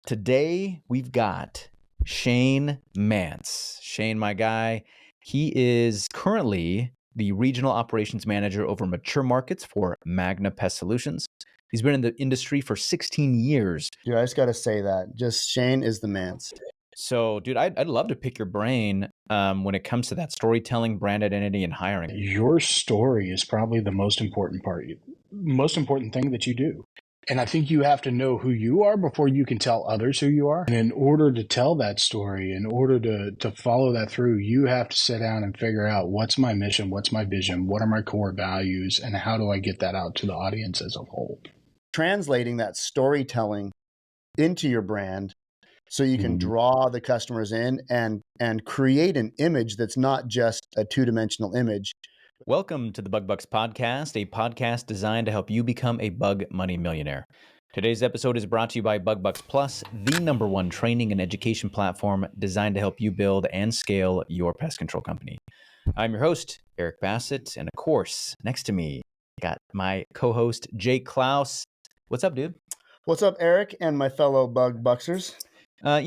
Today, we've got Shane Mantz. Shane, my guy, he is currently the Regional Operations Manager over mature markets for Magna Pest Solutions. He's been in the industry for 16 years. Dude, I just got to say that. Just Shane is the Mantz. So, dude, I'd love to pick your brain when it comes to that storytelling, brand identity, and hiring. Your story is probably the most important thing that you do. And I think you have to know who you are before you can tell others who you are. And in order to tell that story, in order to follow that through, you have to sit down and figure out what's my mission, what's my vision, what are my core values, and how do I get that out to the audience as a whole. Translating that storytelling into your brand so you can draw the customers in and create an image that's not just a two-dimensional image. Welcome to the Bug Bucks Podcast, a podcast designed to help you become a bug money millionaire. Today's episode is brought to you by Bug Bucks Plus, the #1 training and education platform designed to help you build and scale your pest control company. I'm your host, Eric Bassett, and of course, next to me, got my co-host, Jake Klaus. What's up, dude? What's up, Eric and my fellow Bug Bucksers? On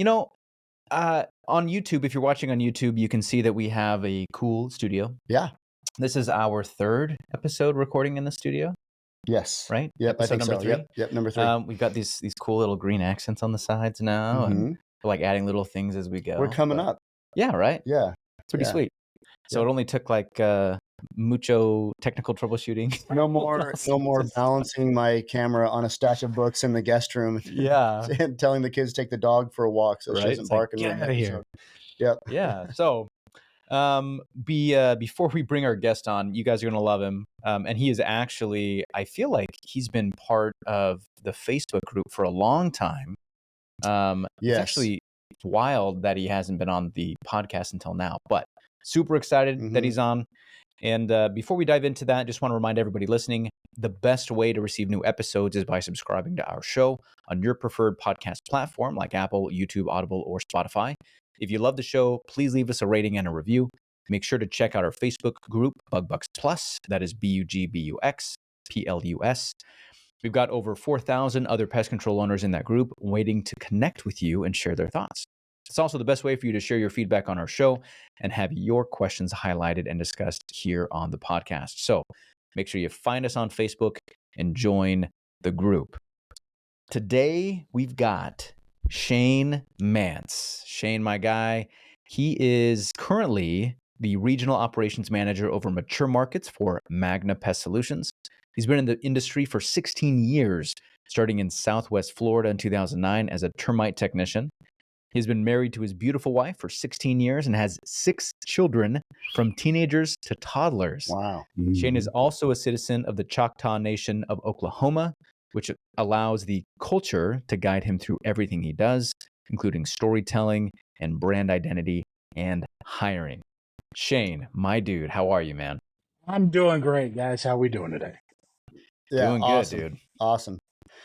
YouTube, if you're watching on YouTube, you can see that we have a cool studio. Yeah. This is our third episode recording in the studio. Yes. Right? Yep, Episode I think number so. 3. Yep, number 3. We've got these cool little green accents on the sides now, and we're like adding little things as we go. We're coming up. Yeah, right? Yeah. It's pretty sweet. So it only took like mucho technical troubleshooting. No more balancing my camera on a stash of books in the guest room. Yeah. And telling the kids to take the dog for a walk so she doesn't bark. Get out of here. Yep. Yeah. So before we bring our guest on, you guys are going to love him. And he is actually, I feel like he's been part of the Facebook group for a long time. It's actually wild that he hasn't been on the podcast until now, but super excited that he's on. And before we dive into that, just want to remind everybody listening, the best way to receive new episodes is by subscribing to our show on your preferred podcast platform like Apple, YouTube, Audible, or Spotify. If you love the show, please leave us a rating and a review. Make sure to check out our Facebook group, Bug Bucks Plus. That is BUGBUX PLUS. We've got over 4,000 other pest control owners in that group waiting to connect with you and share their thoughts. It's also the best way for you to share your feedback on our show and have your questions highlighted and discussed here on the podcast. So make sure you find us on Facebook and join the group. Today, we've got Shane Mantz. Shane, my guy, he is currently the Regional Operations Manager over mature markets for Magna Pest Solutions. He's been in the industry for 16 years, starting in Southwest Florida in 2009 as a termite technician. He's been married to his beautiful wife for 16 years and has 6 children from teenagers to toddlers. Wow. Shane is also a citizen of the Choctaw Nation of Oklahoma, which allows the culture to guide him through everything he does, including storytelling and brand identity and hiring. Shane, my dude, how are you, man? I'm doing great, guys. How we doing today? Yeah, doing awesome. Good, dude. Awesome.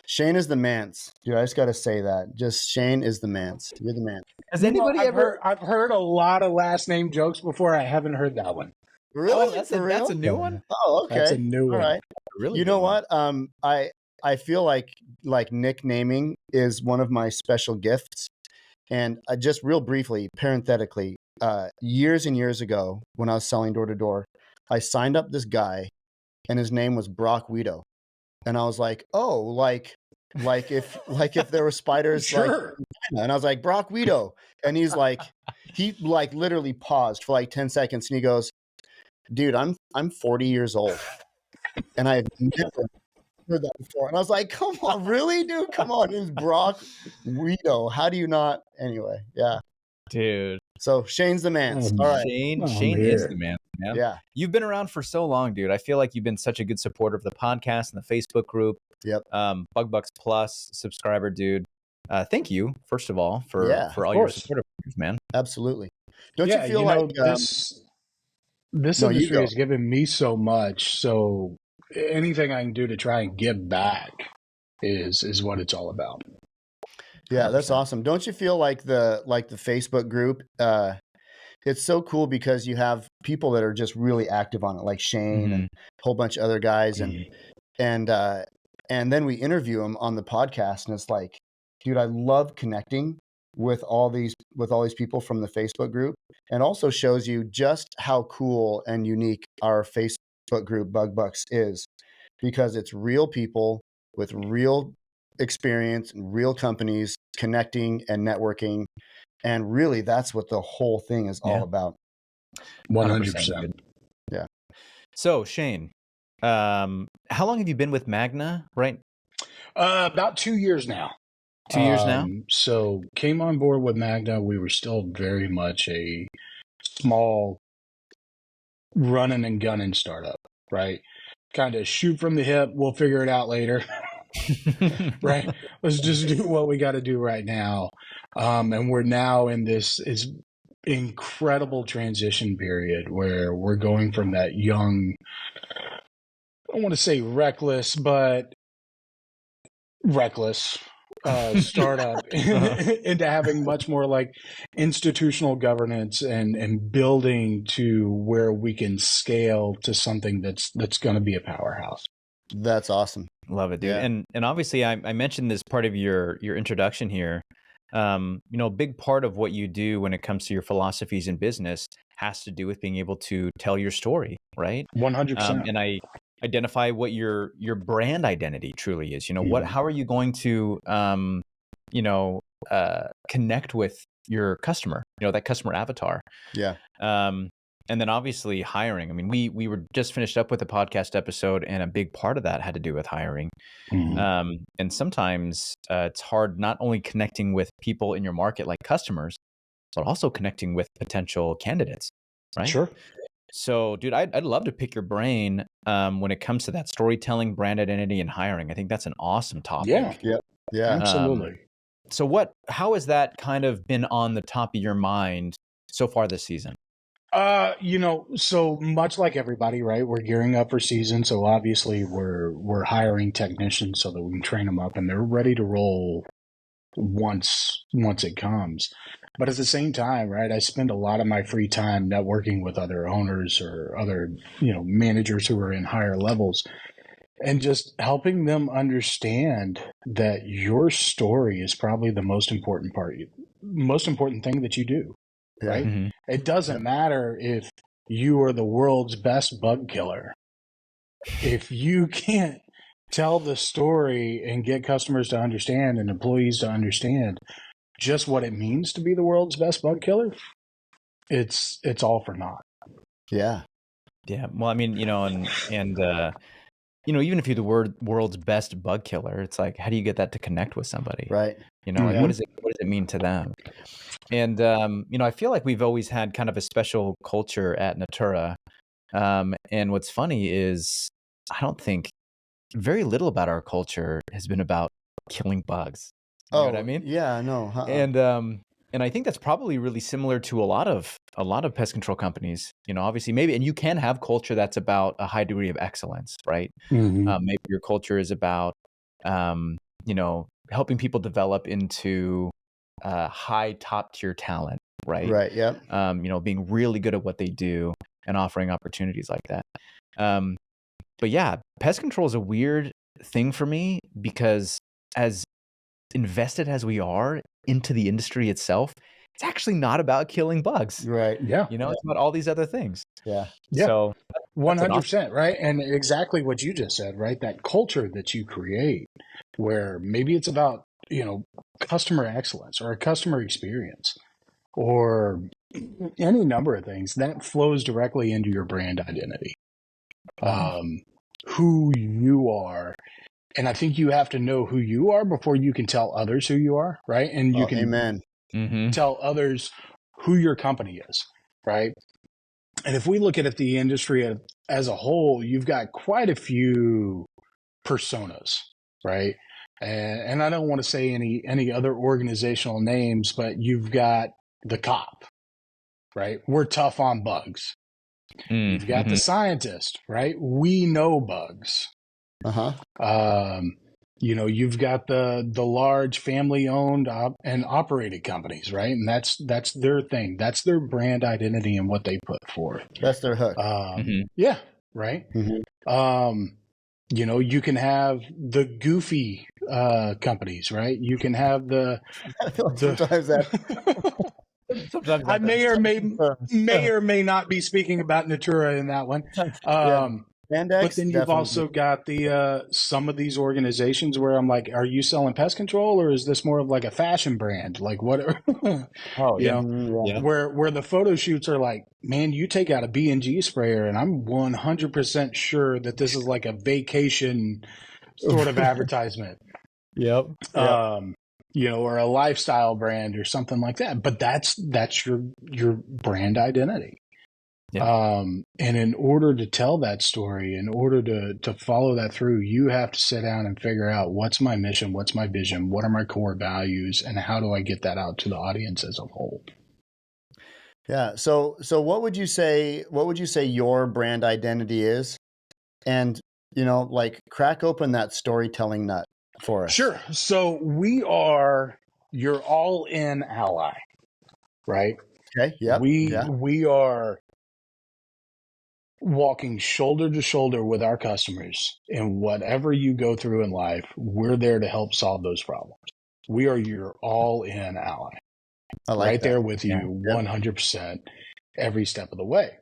Shane is the Mantz. Dude, I just got to say that. Just Shane is the Mantz. You're the man. Has anybody I've heard a lot of last name jokes before. I haven't heard that one. Really? Oh, that's a new one? Oh, okay. That's a new one. All right. Really? You know what? I feel like nicknaming is one of my special gifts. And just real briefly, parenthetically, years and years ago when I was selling door to door, I signed up this guy and his name was Brock Weedo. And I was like, oh, like if there were spiders, Sure. And I was like, Brock Weedo. And he literally paused for like 10 seconds and he goes, dude, I'm 40 years old. And I have never heard that before. And I was like, come on, really, dude? Come on. It was Brock Weedo. How do you not? Anyway, yeah. Dude. So Shane's the man. All right. Shane is the man. Yeah. You've been around for so long, dude. I feel like you've been such a good supporter of the podcast and the Facebook group. Yep. Bug Bucks Plus subscriber, dude. Thank you, first of all, for all your support, man. Absolutely. Don't you feel like this industry has given me so much? So anything I can do to try and give back is what it's all about. Yeah, that's awesome. Don't you feel like the Facebook group? It's so cool because you have people that are just really active on it, like Shane and a whole bunch of other guys, and then we interview them on the podcast, and it's like dude, I love connecting with all these people from the Facebook group, and also shows you just how cool and unique our Facebook group Bug Bucks is, because it's real people with real experience and real companies connecting and networking. And really, that's what the whole thing is all about. 100%. Yeah. So Shane, how long have you been with Magna, right? About 2 years now. 2 years now? So came on board with Magna. We were still very much a small running and gunning startup, right? Kind of shoot from the hip. We'll figure it out later. Right? Let's just do what we got to do right now. And we're now in this incredible transition period where we're going from that young, I don't want to say reckless, but reckless startup into having much more like institutional governance and building to where we can scale to something that's going to be a powerhouse. That's awesome. Love it, dude. Yeah. And obviously I mentioned this part of your introduction here. A big part of what you do when it comes to your philosophies in business has to do with being able to tell your story, right? 100%. And I identify what your brand identity truly is. How are you going to connect with your customer, that customer avatar? Yeah. And then obviously hiring. I mean, we were just finished up with a podcast episode, and a big part of that had to do with hiring. And sometimes it's hard not only connecting with people in your market like customers, but also connecting with potential candidates, right? Sure. So, dude, I'd love to pick your brain when it comes to that storytelling, brand identity, and hiring. I think that's an awesome topic. Yeah. Absolutely. So how has that kind of been on the top of your mind so far this season? So much like everybody, right? We're gearing up for season, so obviously we're hiring technicians so that we can train them up and they're ready to roll once it comes. But at the same time, right, I spend a lot of my free time networking with other owners or other, managers who are in higher levels, and just helping them understand that your story is probably the most important thing that you do. Right? Mm-hmm. It doesn't matter if you are the world's best bug killer. If you can't tell the story and get customers to understand and employees to understand just what it means to be the world's best bug killer, it's all for naught. Yeah. Yeah. Well, I mean, and even if you're the world's best bug killer, it's like, how do you get that to connect with somebody? Right. Like, what does it mean to them? And, I feel like we've always had kind of a special culture at Natura. And what's funny is I don't think very little about our culture has been about killing bugs. You know what I mean? Yeah, no. And I think that's probably really similar to a lot of pest control companies, obviously maybe, and you can have culture that's about a high degree of excellence, right? Maybe your culture is about, helping people develop into high top tier talent, right? Right. Yeah. Being really good at what they do and offering opportunities like that. But yeah, pest control is a weird thing for me because as invested as we are into the industry itself, it's actually not about killing bugs. Right. Yeah. It's about all these other things. Yeah. So 100%, right? And exactly what you just said, right? That culture that you create where maybe it's about, customer excellence or a customer experience or any number of things that flows directly into your brand identity. Who you are. And I think you have to know who you are before you can tell others who you are, right? And you can tell others who your company is, right? And if we look at the industry as a whole, you've got quite a few personas, right? And I don't want to say any other organizational names, but you've got the cop, right? We're tough on bugs. You've got the scientist, right? We know bugs. You've got the large family-owned and operated companies, right? And that's their thing. That's their brand identity and what they put forth. That's their hook. Yeah, right. You can have the goofy companies, right? You can have I feel like sometimes that. Sometimes I may or may not be speaking about Natura in that one. Yeah. But then you've definitely. also got the some of these organizations where I'm like, are you selling pest control or is this more of like a fashion brand? Like what? Oh, yeah. Yeah. Where the photo shoots are like, man, you take out a B&G sprayer and I'm 100% sure that this is like a vacation sort of advertisement. Yep. Or a lifestyle brand or something like that. But that's your brand identity. Yeah. And in order to tell that story, in order to follow that through, you have to sit down and figure out what's my mission, what's my vision, what are my core values, and how do I get that out to the audience as a whole. Yeah. So what would you say your brand identity is? And, like crack open that storytelling nut for us. Sure. So we are your all-in ally, right? Okay. Yep. We are walking shoulder to shoulder with our customers, and whatever you go through in life, we're there to help solve those problems. We are your all-in ally. I like right that. there with you 100% every step of the way.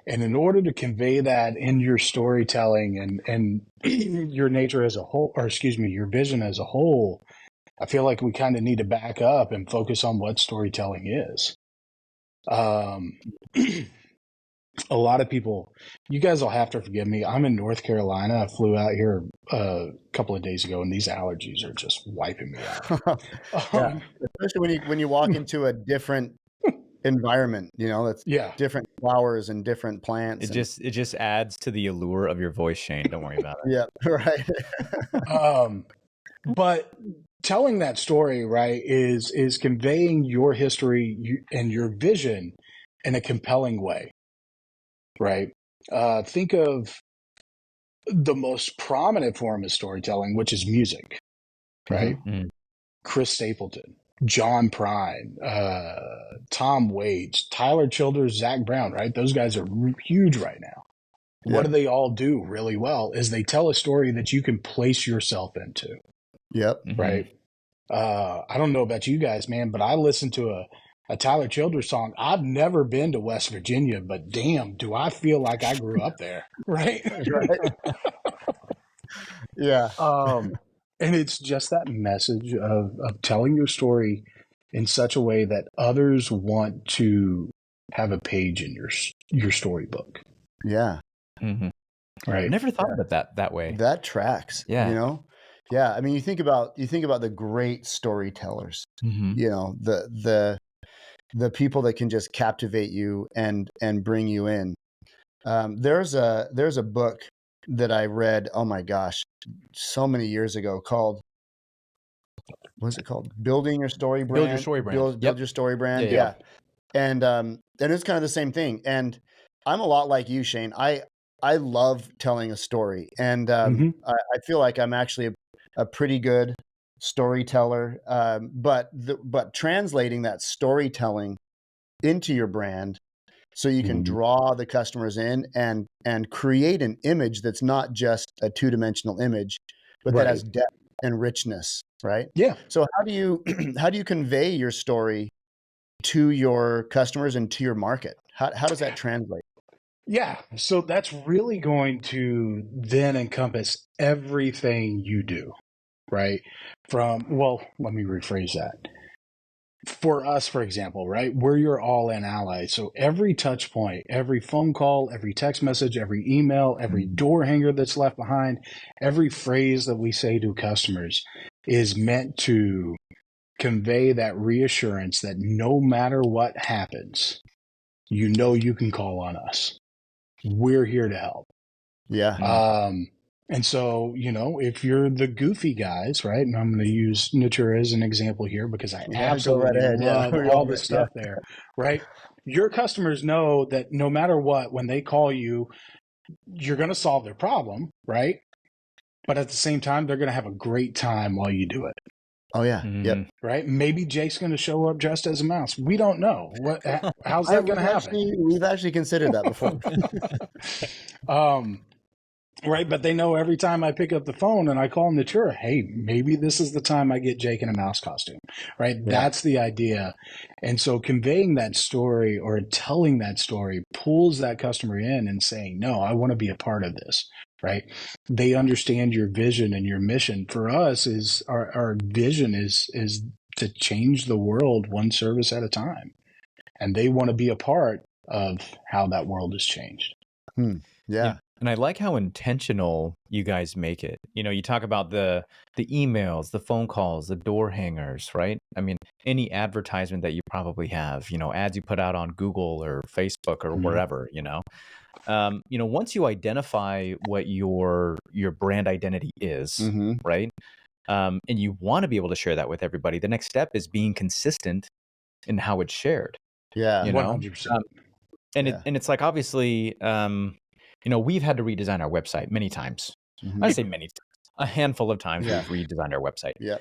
And in order to convey that in your storytelling and your nature as a whole, or excuse me, your vision as a whole, I feel like we kind of need to back up and focus on what storytelling is. A lot of people, you guys will have to forgive me. I'm in North Carolina. I flew out here a couple of days ago, and these allergies are just wiping me out. Yeah. Especially when you walk into a different environment, that's different flowers and different plants. It just adds to the allure of your voice, Shane. Don't worry about it. Yeah, right. But telling that story, right, is conveying your history and your vision in a compelling way, right? Think of the most prominent form of storytelling, which is music, right? Mm-hmm. Chris Stapleton, John Prine, Tom Waits, Tyler Childers, Zach Brown, right? Those guys are huge right now. What do they all do really well is they tell a story that you can place yourself into. Yep. Right. I don't know about you guys, man, but I listened to a Tyler Childers song. I've never been to West Virginia, but damn, do I feel like I grew up there. Right. Yeah. And it's just that message of telling your story in such a way that others want to have a page in your storybook. Yeah. Mm-hmm. Right. I never thought of it that way. That tracks. Yeah. Yeah. I mean, you think about the great storytellers. Mm-hmm. The people that can just captivate you and bring you in. There's a book that I read, oh my gosh, so many years ago called, what's it called? Building Your Story Brand. Build Your Story Brand. Build Your Story Brand. Yeah. And it's kind of the same thing. And I'm a lot like you, Shane. I love telling a story. And I feel like I'm actually a pretty good storyteller. But translating that storytelling into your brand so you can draw the customers in and create an image that's not just a two-dimensional image, but that has depth and richness, right? Yeah. So how do you convey your story to your customers and to your market? How does that translate? Yeah. So that's really going to then encompass everything you do, right? Let me rephrase that. For us, for example, right, we're your all-in ally. So every touch point, every phone call, every text message, every email, every door hanger that's left behind, every phrase that we say to customers is meant to convey that reassurance that no matter what happens, you can call on us. We're here to help. Yeah. And so, if you're the goofy guys, right, and I'm going to use Natura as an example here because I absolutely love all the stuff there, right? Your customers know that no matter what, when they call you, you're going to solve their problem, right? But at the same time, they're going to have a great time while you do it. Oh, yeah. Yep. Right? Maybe Jake's going to show up dressed as a mouse. We don't know. How's that going to happen? We've actually considered that before. Right. But they know every time I pick up the phone and I call Natura, hey, maybe this is the time I get Jake in a mouse costume. Right. Yeah. That's the idea. And so conveying that story or telling that story pulls that customer in and saying, no, I want to be a part of this. Right. They understand your vision and your mission. For us is our vision is to change the world one service at a time. And they want to be a part of how that world is changed. Yeah. And I like how intentional you guys make it. You know, you talk about the emails, the phone calls, the door hangers, right? I mean, any advertisement that you probably have, you know, ads you put out on Google or Facebook or wherever, you know. Once you identify what your brand identity is, right? And you want to be able to share that with everybody, the next step is being consistent in how it's shared. Yeah. You know? 100%. And it's like, obviously, we've had to redesign our website many times. I say many times, a handful of times we've redesigned our website. Yeah.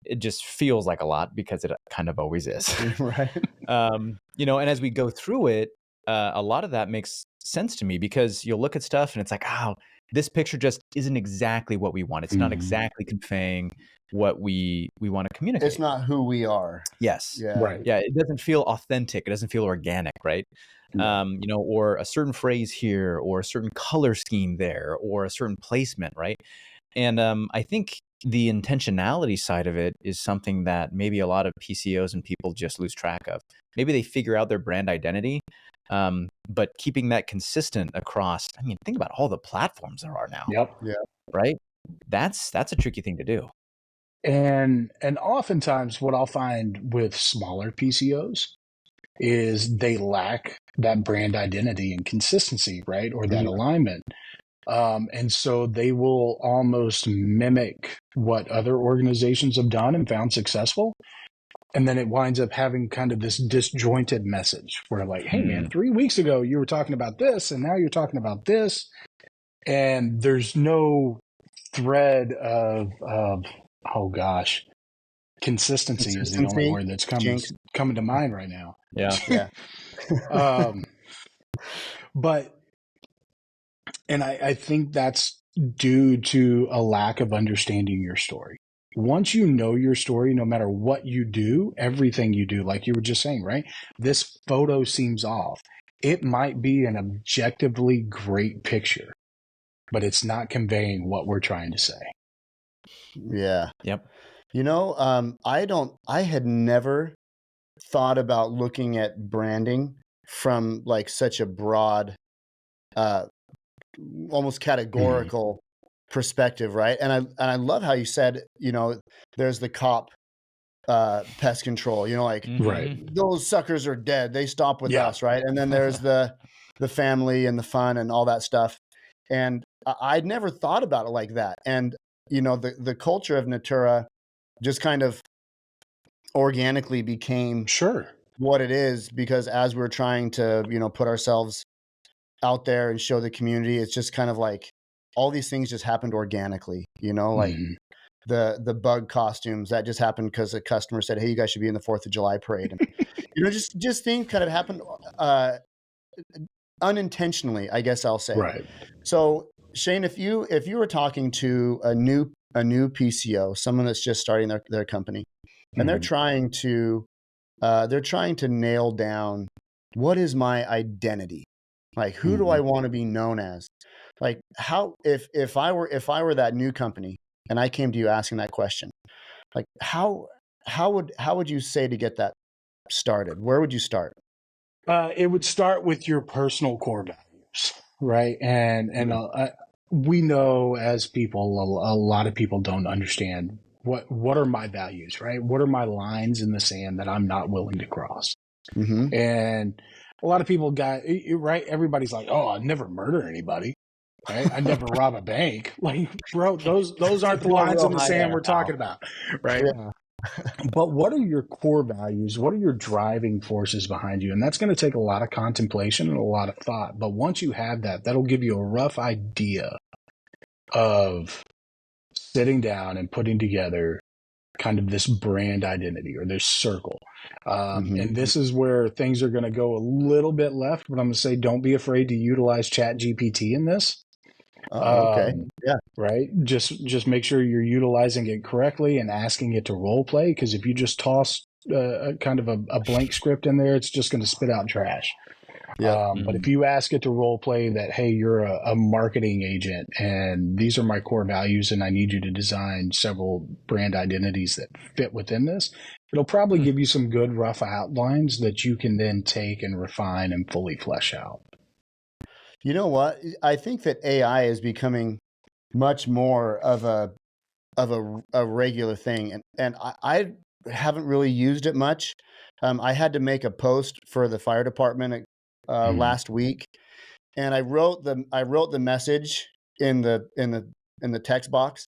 It just feels like a lot because it kind of always is. Right. And as we go through it, a lot of that makes sense to me because you'll look at stuff and it's like, oh, this picture just isn't exactly what we want. It's not exactly conveying what we want to communicate. It's not who we are. Yes. Yeah. Right. Yeah. It doesn't feel authentic. It doesn't feel organic, right? Or a certain phrase here, or a certain color scheme there, or a certain placement, right? And I think the intentionality side of it is something that maybe a lot of PCOs and people just lose track of. Maybe they figure out their brand identity, but keeping that consistent across, I mean, think about all the platforms there are now. Yep. Yeah. Right? That's a tricky thing to do. And oftentimes what I'll find with smaller PCOs is they lack that brand identity and consistency, right? Or that alignment. And so they will almost mimic what other organizations have done and found successful. And then it winds up having kind of this disjointed message where like, hey man, 3 weeks ago you were talking about this and now you're talking about this. And there's no thread of oh gosh, consistency is the only word that's coming to mind right now. Yeah. And I think that's due to a lack of understanding your story. Once you know your story, no matter what you do, everything you do, like you were just saying, right? This photo seems off. It might be an objectively great picture, but it's not conveying what we're trying to say. Yeah. Yep. I had never thought about looking at branding from like such a broad, almost categorical perspective, right? And I love how you said, there's the cop pest control, Right. those suckers are dead. They stop with us, right? And then there's the family and the fun and all that stuff. And I'd never thought about it like that. And the culture of Natura just kind of organically became what it is, because as we're trying to, put ourselves out there and show the community, it's just kind of like all these things just happened organically, like the bug costumes that just happened because a customer said, hey, you guys should be in the 4th of July parade. And, just things kind of happened unintentionally, I guess I'll say. Right. So Shane, if you were talking to a new PCO, someone that's just starting their company, and they're trying to nail down, what is my identity? Like, who do I want to be known as? Like, how, if I were that new company and I came to you asking that question, like how would you say to get that started? Where would you start? It would start with your personal core values, right? And we know as people, a lot of people don't understand what are my values, right? What are my lines in the sand that I'm not willing to cross? And a lot of people right? Everybody's like, oh, I'd never murder anybody, right? I'd never rob a bank. Like, bro, those aren't the lines in the sand we're talking about, right? Yeah. But what are your core values? What are your driving forces behind you? And that's going to take a lot of contemplation and a lot of thought. But once you have that, that'll give you a rough idea of sitting down and putting together kind of this brand identity or this circle. And this is where things are going to go a little bit left, but I'm going to say, don't be afraid to utilize ChatGPT in this. Oh, okay. Yeah. Right. Just make sure you're utilizing it correctly and asking it to role play. Because if you just toss a kind of a blank script in there, it's just going to spit out trash. Yeah. But if you ask it to role play that, hey, you're a marketing agent and these are my core values and I need you to design several brand identities that fit within this, it'll probably give you some good rough outlines that you can then take and refine and fully flesh out. You know what? I think that AI is becoming much more of a regular thing, and I haven't really used it much. I had to make a post for the fire department last week, and I wrote the message in the text box,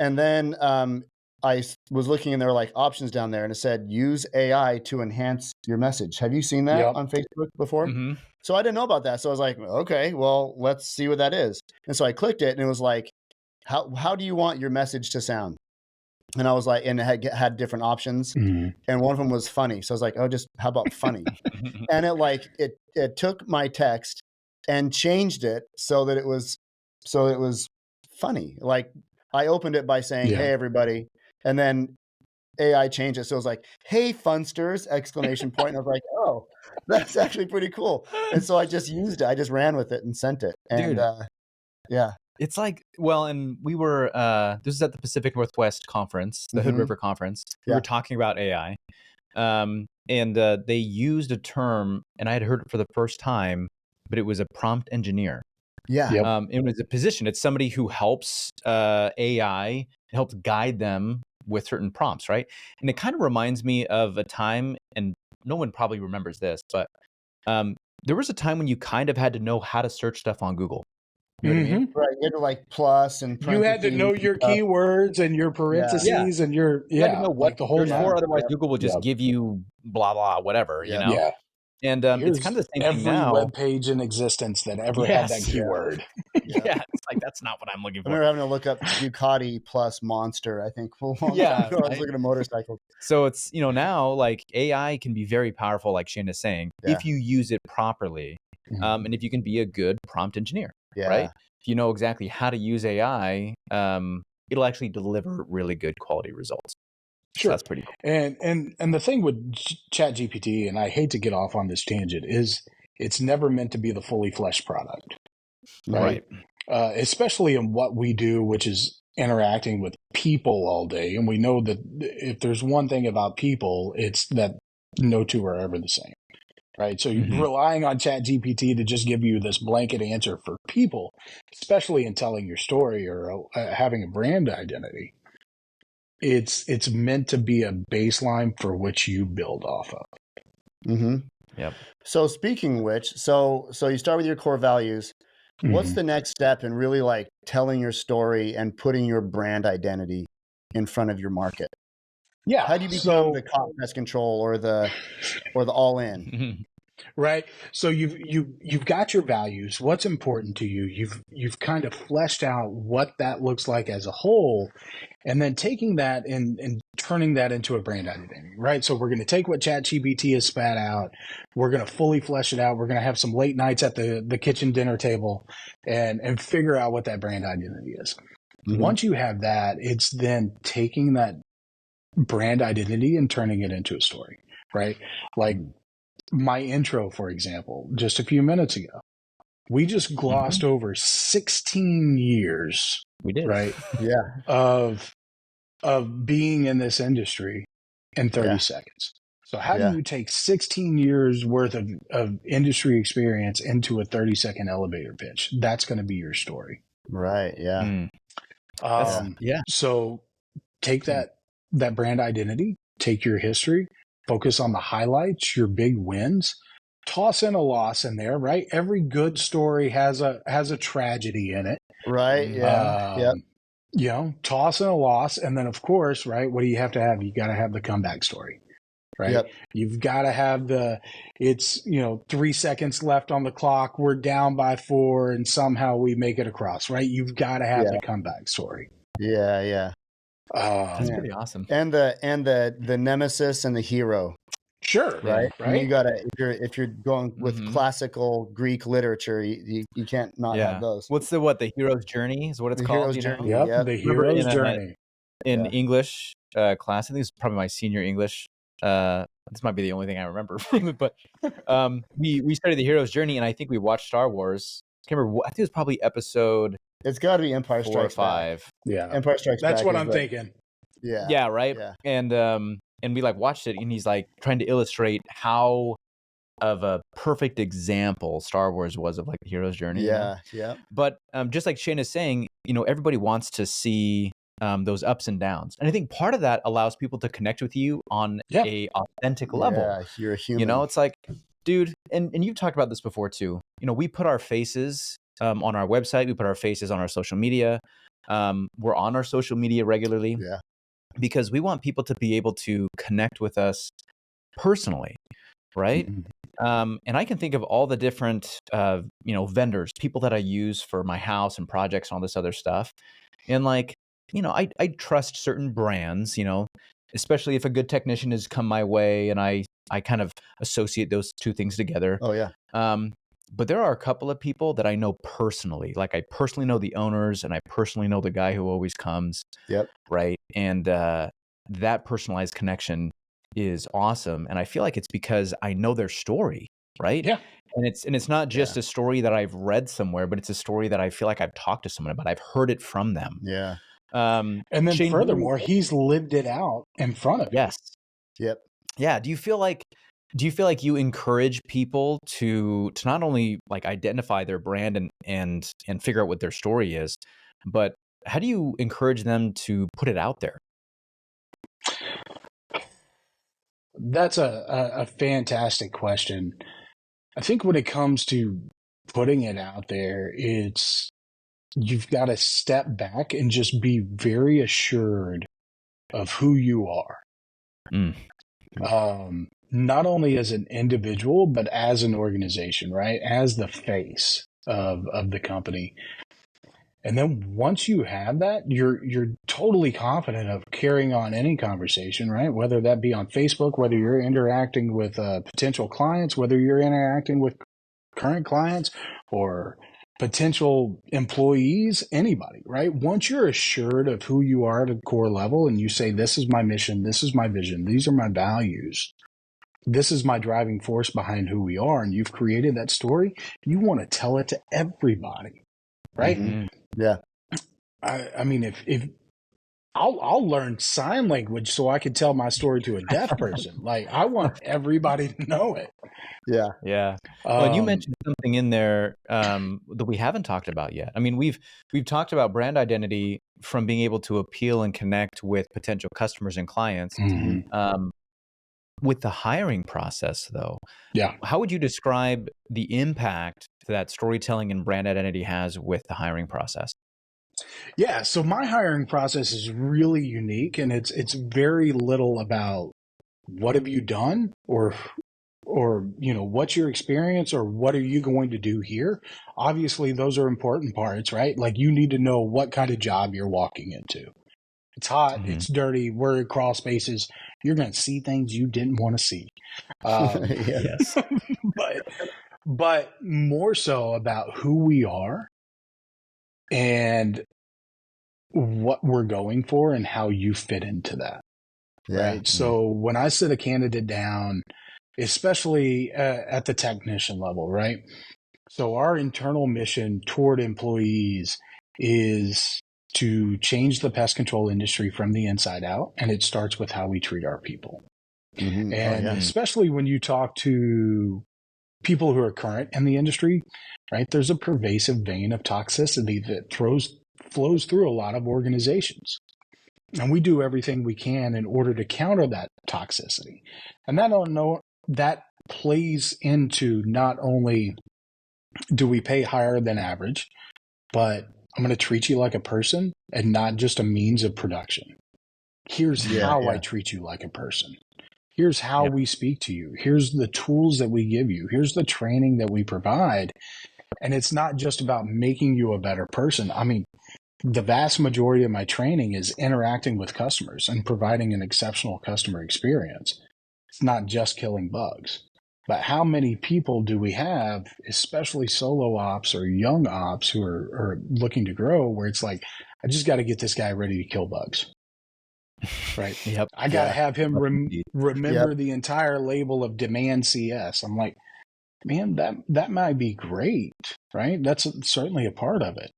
and then I was looking and there were like options down there, and it said use AI to enhance your message. Have you seen that on Facebook before? Mm-hmm. So I didn't know about that. So I was like, okay, well, let's see what that is. And so I clicked it, and it was like, how do you want your message to sound? And I was like, and it had different options, and one of them was funny. So I was like, oh, just how about funny? And it took my text and changed it so that it was funny. Like I opened it by saying, hey everybody, and then AI changed it. So it was like, hey funsters, exclamation point. And I was like, oh, that's actually pretty cool. And so I just used it. I just ran with it and sent it. And yeah. It's like, well, and we were, this is at the Pacific Northwest conference, the Hood River conference. We were talking about AI. And they used a term, and I had heard it for the first time, but it was a prompt engineer. Yeah. It was a position. It's somebody who helps AI, helps guide them with certain prompts, right? And it kind of reminds me of a time, and no one probably remembers this, but there was a time when you kind of had to know how to search stuff on Google. You know what I mean? Right. You had to like plus and you had to know your keywords and your parentheses and your you had to know what like the whole for, otherwise Google will just give you blah blah whatever, you know. Yeah. And it's kind of the same thing now. Every web page in existence that ever had that keyword. Yeah, it's like that's not what I'm looking for. I remember having to look up Ducati plus Monster, I think. I was looking at motorcycles. So it's, you know, now like AI can be very powerful, like Shane is saying, if you use it properly, and if you can be a good prompt engineer, right? If you know exactly how to use AI, it'll actually deliver really good quality results. Sure, so that's pretty cool. And the thing with ChatGPT, and I hate to get off on this tangent, is it's never meant to be the fully fleshed product, right? Especially in what we do, which is interacting with people all day. And we know that if there's one thing about people, it's that no two are ever the same, right? So relying on ChatGPT to just give you this blanket answer for people, especially in telling your story or having a brand identity, it's meant to be a baseline for which you build off of. Yep. So speaking of which, so you start with your core values. What's the next step in really like telling your story and putting your brand identity in front of your market? Yeah. How do you become the cop pest control or the all in? Right. So you've got your values. What's important to you? You've kind of fleshed out what that looks like as a whole, and then taking that and turning that into a brand identity. Right. So we're going to take what ChatGPT has spat out. We're going to fully flesh it out. We're going to have some late nights at the kitchen dinner table and figure out what that brand identity is. Once you have that, it's then taking that brand identity and turning it into a story. Right. Like my intro, for example, just a few minutes ago, we just glossed over 16 years. We did. Right? Yeah. Of being in this industry in 30 seconds. So how do you take 16 years worth of industry experience into a 30-second elevator pitch? That's going to be your story. Right. Yeah. So take that brand identity, take your history, focus on the highlights, your big wins, toss in a loss in there, right? Every good story has a tragedy in it. Right. Yeah. You know, toss in a loss. And then of course, right, what do you have to have? You got to have the comeback story, right? You've got to have it's 3 seconds left on the clock. We're down by 4 and somehow we make it across, right? You've got to have the comeback story. Yeah. That's pretty awesome. And the nemesis and the hero. Sure. right? I mean, you Right. gotta if you're going with Mm-hmm. classical Greek literature, you can't not have Yeah. those. What's the hero's journey is what it's The called, hero's you know? journey. Yep. Yep. The Remember hero's journey. in Yeah. English class, I think it's probably my senior English. This might be the only thing I remember from it, but we studied the hero's journey, and I think we watched Star Wars. I can't remember. I think it was probably episode It's got to be Empire 4 or Strikes Back. 5. Yeah. Empire Strikes That's Back what is I'm thinking. Yeah. Yeah, right. Yeah. And we like watched it, and he's like trying to illustrate how of a perfect example Star Wars was of like the hero's journey. You know? Yeah. Yeah. But just like Shane is saying, you know, everybody wants to see those ups and downs, and I think part of that allows people to connect with you on a authentic level. Yeah. You're a human. You know, it's like, dude, and you've talked about this before too. You know, we put our faces on our website, we put our faces on our social media. We're on our social media regularly. Yeah. Because we want people to be able to connect with us personally, right? Mm-hmm. And I can think of all the different, you know, vendors, people that I use for my house and projects and all this other stuff. And like, you know, I trust certain brands, you know, especially if a good technician has come my way, and I kind of associate those two things together. Oh yeah. But there are a couple of people that I know personally. Like I personally know the owners, and I personally know the guy who always comes. Yep. Right. And that personalized connection is awesome. And I feel like it's because I know their story. Right. Yeah. And it's not just a story that I've read somewhere, but it's a story that I feel like I've talked to someone about. I've heard it from them. Yeah. And then Shane, furthermore, he's lived it out in front of you. Yes. Yep. Yeah. Do you feel like you encourage people to not only like identify their brand and figure out what their story is, but how do you encourage them to put it out there? That's a fantastic question. I think when it comes to putting it out there, you've got to step back and just be very assured of who you are. Not only as an individual, but as an organization, right? As the face of the company. And then once you have that, you're totally confident of carrying on any conversation, right? Whether that be on Facebook, whether you're interacting with potential clients, whether you're interacting with current clients or potential employees, anybody, right? Once you're assured of who you are at a core level and you say, this is my mission, this is my vision, these are my values, this is my driving force behind who we are, and you've created that story, you want to tell it to everybody, right? Mm-hmm. Yeah. I mean, if I'll learn sign language so I can tell my story to a deaf person. Like, I want everybody to know it. Yeah. Yeah. Well, and you mentioned something in there that we haven't talked about yet. I mean, we've talked about brand identity from being able to appeal and connect with potential customers and clients. Mm-hmm. With the hiring process, though, how would you describe the impact that storytelling and brand identity has with the hiring process? Yeah, so my hiring process is really unique, and it's very little about what have you done or you know, what's your experience or what are you going to do here? Obviously, those are important parts, right? Like, you need to know what kind of job you're walking into. It's hot, it's dirty, we're in crawl spaces. You're going to see things you didn't want to see. Yes. But more so about who we are and what we're going for and how you fit into that. Right. So when I sit a candidate down, especially at the technician level, right? So our internal mission toward employees is to change the pest control industry from the inside out. And it starts with how we treat our people. Mm-hmm. And especially when you talk to people who are current in the industry, right? There's a pervasive vein of toxicity that flows through a lot of organizations. And we do everything we can in order to counter that toxicity. And that plays into not only do we pay higher than average, but I'm going to treat you like a person and not just a means of production. Here's how I treat you like a person. Here's how we speak to you. Here's the tools that we give you. Here's the training that we provide. And it's not just about making you a better person. I mean, the vast majority of my training is interacting with customers and providing an exceptional customer experience. it's not just killing bugs. But how many people do we have, especially solo ops or young ops who are looking to grow, where it's like, I just got to get this guy ready to kill bugs. Right. Yep. I got to have him remember Yep. the entire label of demand CS. I'm like, man, that might be great, right? That's certainly a part of it.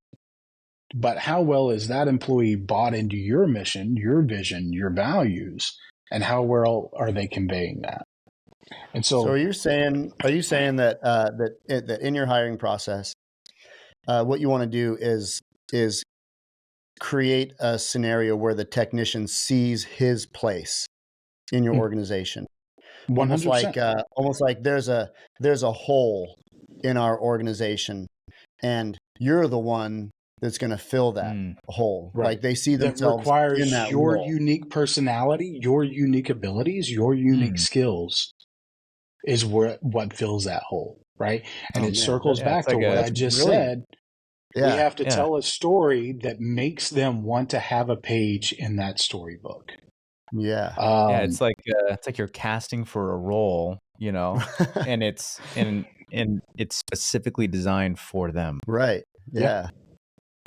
But how well is that employee bought into your mission, your vision, your values, and how well are they conveying that? And so are you saying that that in your hiring process, what you want to do is create a scenario where the technician sees his place in your organization, 100%. almost like there's a hole in our organization, and you're the one that's going to fill that hole. Right. Like they see that themselves requires in that your role. unique personality, your unique abilities, your unique skills is what fills that hole, right? And it circles back to what I just said. We have to tell a story that makes them want to have a page in that storybook. Yeah. It's like you're casting for a role, you know, and it's specifically designed for them. Right. Yeah.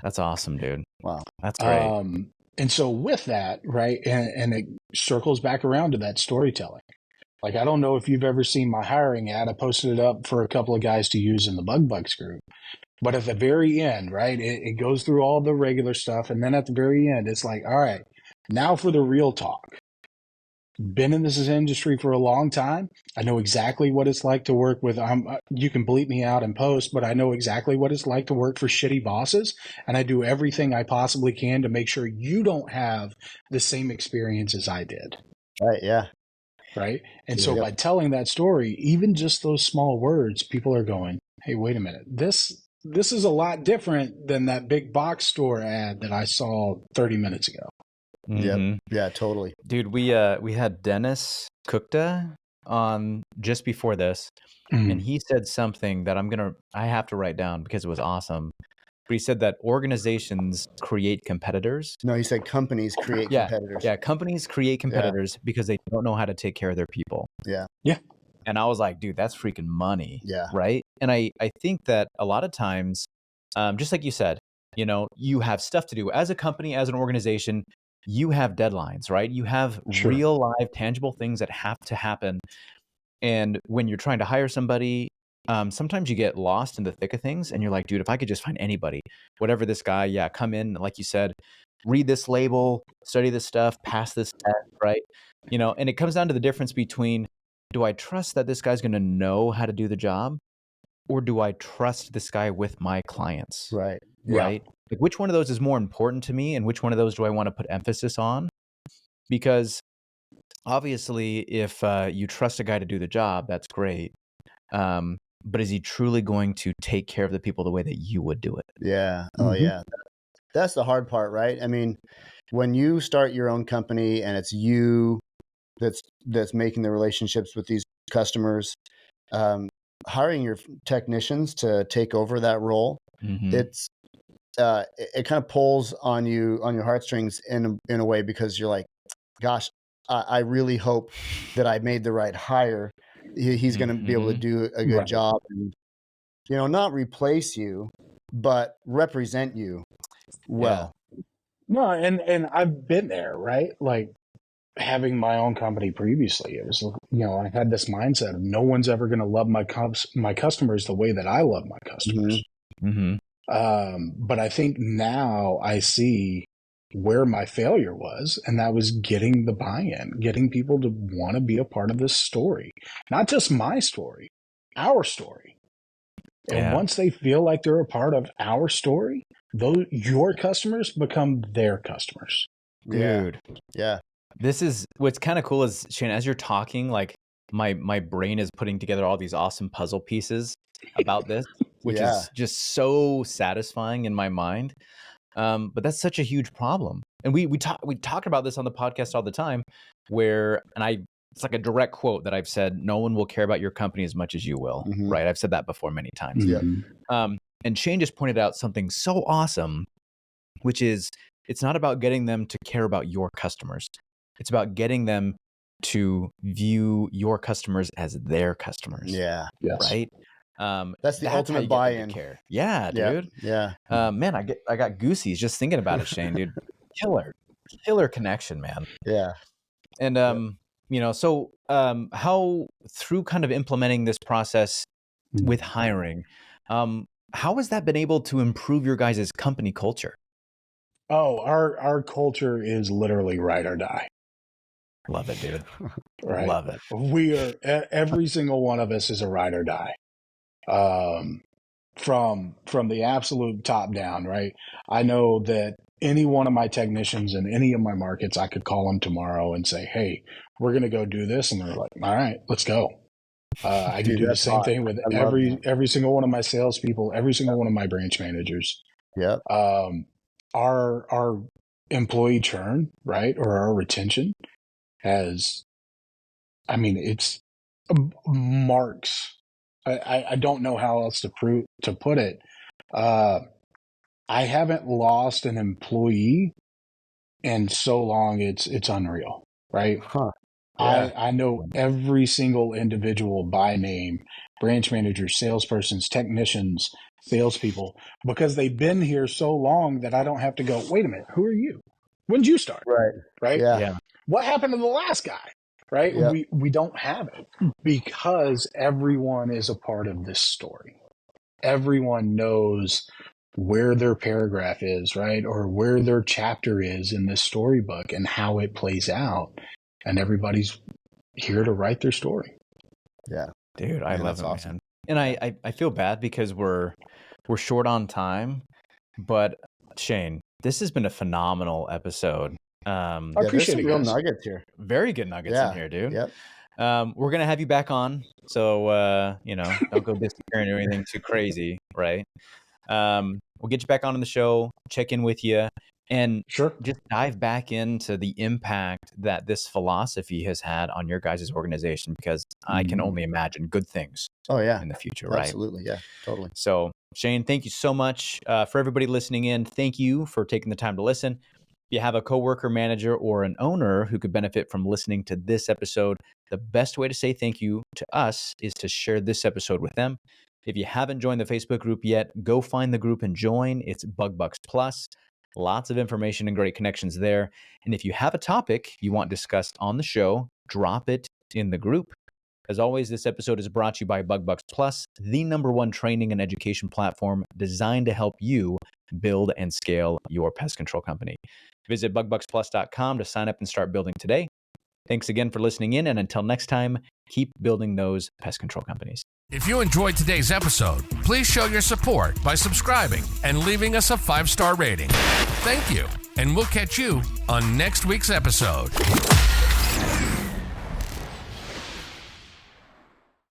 That's awesome, dude. Wow. That's great. And so with that, right, and it circles back around to that storytelling. Like, I don't know if you've ever seen my hiring ad. I posted it up for a couple of guys to use in the Bug Bucks group. But at the very end, right, it goes through all the regular stuff. And then at the very end, it's like, all right, now for the real talk. Been in this industry for a long time. I know exactly what it's like to work with. You can bleep me out in post, but I know exactly what it's like to work for shitty bosses. And I do everything I possibly can to make sure you don't have the same experience as I did. Right. Yeah. Right. And so by telling that story, even just those small words, people are going, hey, wait a minute. This is a lot different than that big box store ad that I saw 30 minutes ago. Yep. Yeah, totally. Dude, we had Dennis Kukta on just before this, and he said something that I have to write down because it was awesome. But he said that organizations create competitors. No, he said companies create competitors. Yeah, companies create competitors because they don't know how to take care of their people. Yeah. Yeah. And I was like, dude, that's freaking money. Yeah. Right. And I think that a lot of times, just like you said, you know, you have stuff to do as a company, as an organization. You have deadlines, right? You have real live tangible things that have to happen. And when you're trying to hire somebody, sometimes you get lost in the thick of things and you're like, dude, if I could just find anybody, whatever this guy, come in, like you said, read this label, study this stuff, pass this test, right? You know, and it comes down to the difference between, do I trust that this guy's going to know how to do the job, or do I trust this guy with my clients? Right. Right. Like, which one of those is more important to me, and which one of those do I want to put emphasis on? Because obviously, if you trust a guy to do the job, that's great. But is he truly going to take care of the people the way that you would do it? Yeah. Oh, yeah. That's the hard part, right? I mean, when you start your own company and it's you that's making the relationships with these customers, hiring your technicians to take over that role, it kind of pulls on your heartstrings in a way, because you're like, gosh, I really hope that I made the right hire. He's going to be able to do a good job, and, you know, not replace you, but represent you well. No, and I've been there, right? Like, having my own company previously, it was, you know, I had this mindset of no one's ever going to love my customers the way that I love my customers. But I think now I see where my failure was, and that was getting the buy-in, getting people to want to be a part of this story, not just my story, our story. And once they feel like they're a part of our story, your customers become their customers. Dude. Yeah. This is what's kind of cool is, Shane, as you're talking, like my brain is putting together all these awesome puzzle pieces about this, which is just so satisfying in my mind. But that's such a huge problem. And we talk about this on the podcast all the time, it's like a direct quote that I've said, no one will care about your company as much as you will. Right. I've said that before many times. And Shane just pointed out something so awesome, which is, it's not about getting them to care about your customers. It's about getting them to view your customers as their customers. Yeah. Yes. Right. That's the ultimate buy-in. Yeah, dude. Yeah. Man, I got goosies just thinking about it, Shane, dude. Killer connection, man. Yeah. And so how through kind of implementing this process with hiring, how has that been able to improve your guys' company culture? Oh, our culture is literally ride or die. Love it, dude. Right. Love it. We are, every single one of us is a ride or die. From the absolute top down, right? I know that any one of my technicians in any of my markets, I could call them tomorrow and say, hey, we're going to go do this. And they're like, all right, let's go. I can do the same thing with every single one of my salespeople, every single one of my branch managers. Yep. Our employee churn, right, or our retention it's marks. I don't know how else to put it. I haven't lost an employee in so long it's unreal, right? Huh. Yeah. I know every single individual by name, branch managers, salespersons, technicians, salespeople, because they've been here so long that I don't have to go, wait a minute, who are you? When did you start? Right? Yeah. What happened to the last guy? Right? Yep. We don't have it because everyone is a part of this story. Everyone knows where their paragraph is, right? Or where their chapter is in this storybook and how it plays out. And everybody's here to write their story. Yeah. Dude, I love it, awesome. man. And I feel bad because we're short on time, but Shane, this has been a phenomenal episode. I appreciate it. Real nuggets here. Very good nuggets in here, dude. Yep. We're gonna have you back on, so don't go disappearing or anything too crazy, right? We'll get you back on the show, check in with you, and just dive back into the impact that this philosophy has had on your guys' organization, because I can only imagine good things. In the future, right? Absolutely, yeah, totally. So, Shane, thank you so much for everybody listening in. Thank you for taking the time to listen. If you have a coworker, manager, or an owner who could benefit from listening to this episode, the best way to say thank you to us is to share this episode with them. If you haven't joined the Facebook group yet, go find the group and join. It's BugBucks Plus. Lots of information and great connections there. And if you have a topic you want discussed on the show, drop it in the group. As always, this episode is brought to you by BugBucks Plus, the #1 training and education platform designed to help you build and scale your pest control company. Visit bugbucksplus.com to sign up and start building today. Thanks again for listening in, and until next time, keep building those pest control companies. If you enjoyed today's episode, please show your support by subscribing and leaving us a 5-star rating. Thank you, and we'll catch you on next week's episode.